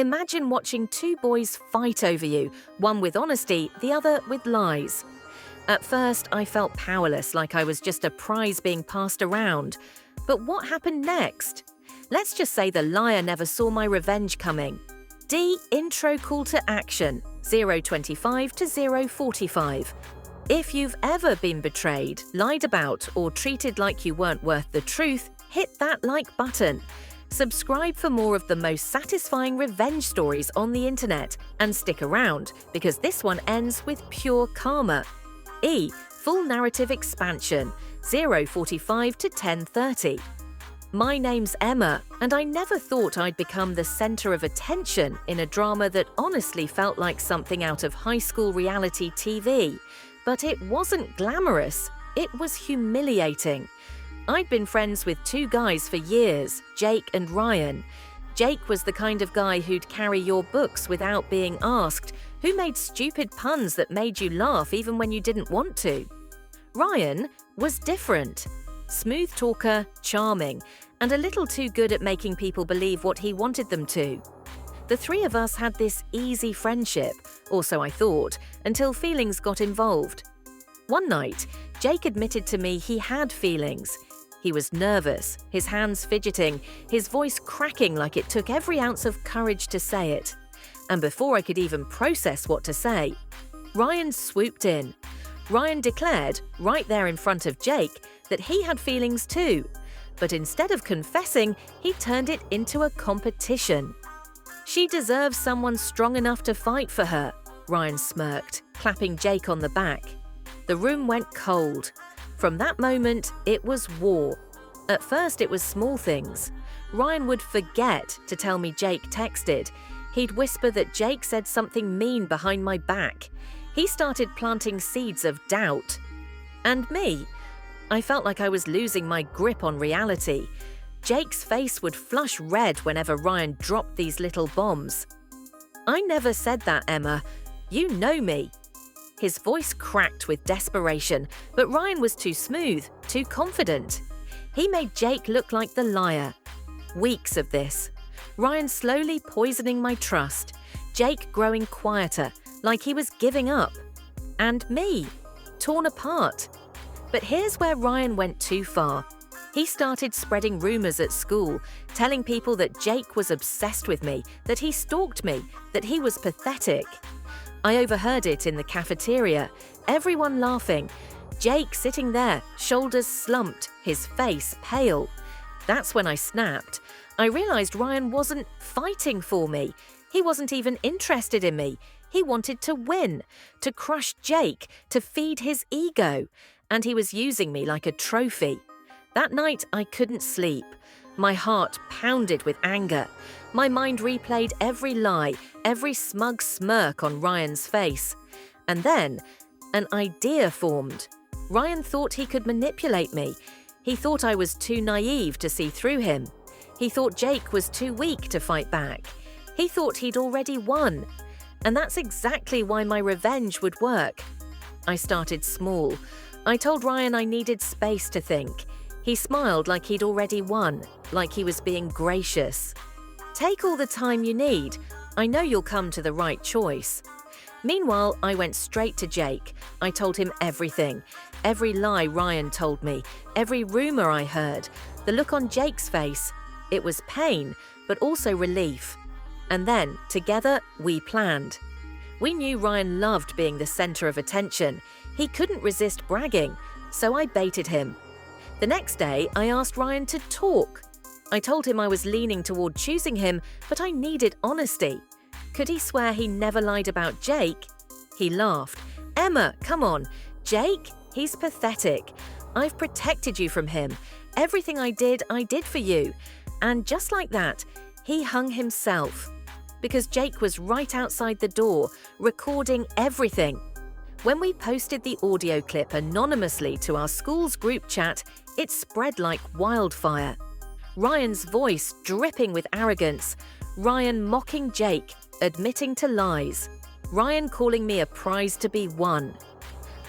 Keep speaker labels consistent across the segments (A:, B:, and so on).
A: Imagine watching two boys fight over you, one with honesty, the other with lies. At first, I felt powerless, like I was just a prize being passed around. But what happened next? Let's just say the liar never saw my revenge coming. D. Intro call to action, 0:25 to 0:45. If you've ever been betrayed, lied about, or treated like you weren't worth the truth, hit that like button. Subscribe for more of the most satisfying revenge stories on the internet, and stick around because this one ends with pure karma. E. Full narrative expansion, 0:45 to 10:30. My name's Emma, and I never thought I'd become the center of attention in a drama that honestly felt like something out of high school reality TV. But it wasn't glamorous, it was humiliating. I'd been friends with two guys for years, Jake and Ryan. Jake was the kind of guy who'd carry your books without being asked, who made stupid puns that made you laugh even when you didn't want to. Ryan was different. Smooth talker, charming, and a little too good at making people believe what he wanted them to. The three of us had this easy friendship, or so I thought, until feelings got involved. One night, Jake admitted to me he had feelings. He was nervous, his hands fidgeting, his voice cracking like it took every ounce of courage to say it. And before I could even process what to say, Ryan swooped in. Ryan declared, right there in front of Jake, that he had feelings too. But instead of confessing, he turned it into a competition. She deserves someone strong enough to fight for her, Ryan smirked, clapping Jake on the back. The room went cold. From that moment, it was war. At first, it was small things. Ryan would forget to tell me Jake texted. He'd whisper that Jake said something mean behind my back. He started planting seeds of doubt. And me. I felt like I was losing my grip on reality. Jake's face would flush red whenever Ryan dropped these little bombs. I never said that, Emma. You know me. His voice cracked with desperation, but Ryan was too smooth, too confident. He made Jake look like the liar. Weeks of this. Ryan slowly poisoning my trust. Jake growing quieter, like he was giving up. And me, torn apart. But here's where Ryan went too far. He started spreading rumors at school, telling people that Jake was obsessed with me, that he stalked me, that he was pathetic. I overheard it in the cafeteria, everyone laughing. Jake sitting there, shoulders slumped, his face pale. That's when I snapped. I realized Ryan wasn't fighting for me. He wasn't even interested in me. He wanted to win, to crush Jake, to feed his ego. And he was using me like a trophy. That night, I couldn't sleep. My heart pounded with anger. My mind replayed every lie, every smug smirk on Ryan's face. And then, an idea formed. Ryan thought he could manipulate me. He thought I was too naive to see through him. He thought Jake was too weak to fight back. He thought he'd already won. And that's exactly why my revenge would work. I started small. I told Ryan I needed space to think. He smiled like he'd already won, like he was being gracious. Take all the time you need. I know you'll come to the right choice. Meanwhile, I went straight to Jake. I told him everything. Every lie Ryan told me, every rumor I heard, the look on Jake's face. It was pain, but also relief. And then, together, we planned. We knew Ryan loved being the center of attention. He couldn't resist bragging, so I baited him. The next day, I asked Ryan to talk. I told him I was leaning toward choosing him, but I needed honesty. Could he swear he never lied about Jake? He laughed. Emma, come on. Jake? He's pathetic. I've protected you from him. Everything I did for you. And just like that, he hung himself. Because Jake was right outside the door, recording everything. When we posted the audio clip anonymously to our school's group chat, it spread like wildfire. Ryan's voice dripping with arrogance. Ryan mocking Jake, admitting to lies. Ryan calling me a prize to be won.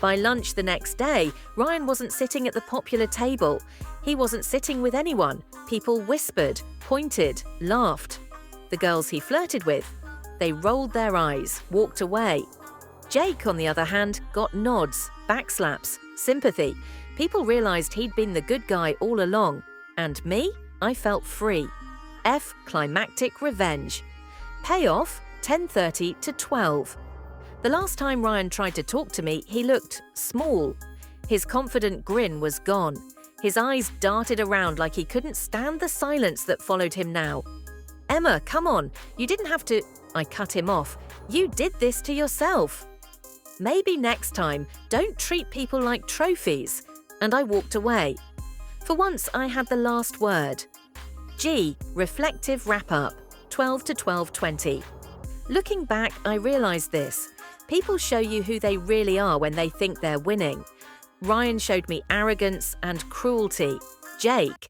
A: By lunch the next day, Ryan wasn't sitting at the popular table. He wasn't sitting with anyone. People whispered, pointed, laughed. The girls he flirted with, they rolled their eyes, walked away. Jake, on the other hand, got nods, backslaps, sympathy. People realized he'd been the good guy all along. And me? I felt free. F, climactic revenge. Payoff, 10:30 to 12. The last time Ryan tried to talk to me, he looked small. His confident grin was gone. His eyes darted around like he couldn't stand the silence that followed him now. Emma, come on, you didn't have to… I cut him off. You did this to yourself. Maybe next time, don't treat people like trophies. And I walked away. For once, I had the last word. G, reflective wrap-up, 12 to 12:20. Looking back, I realized this. People show you who they really are when they think they're winning. Ryan showed me arrogance and cruelty. Jake,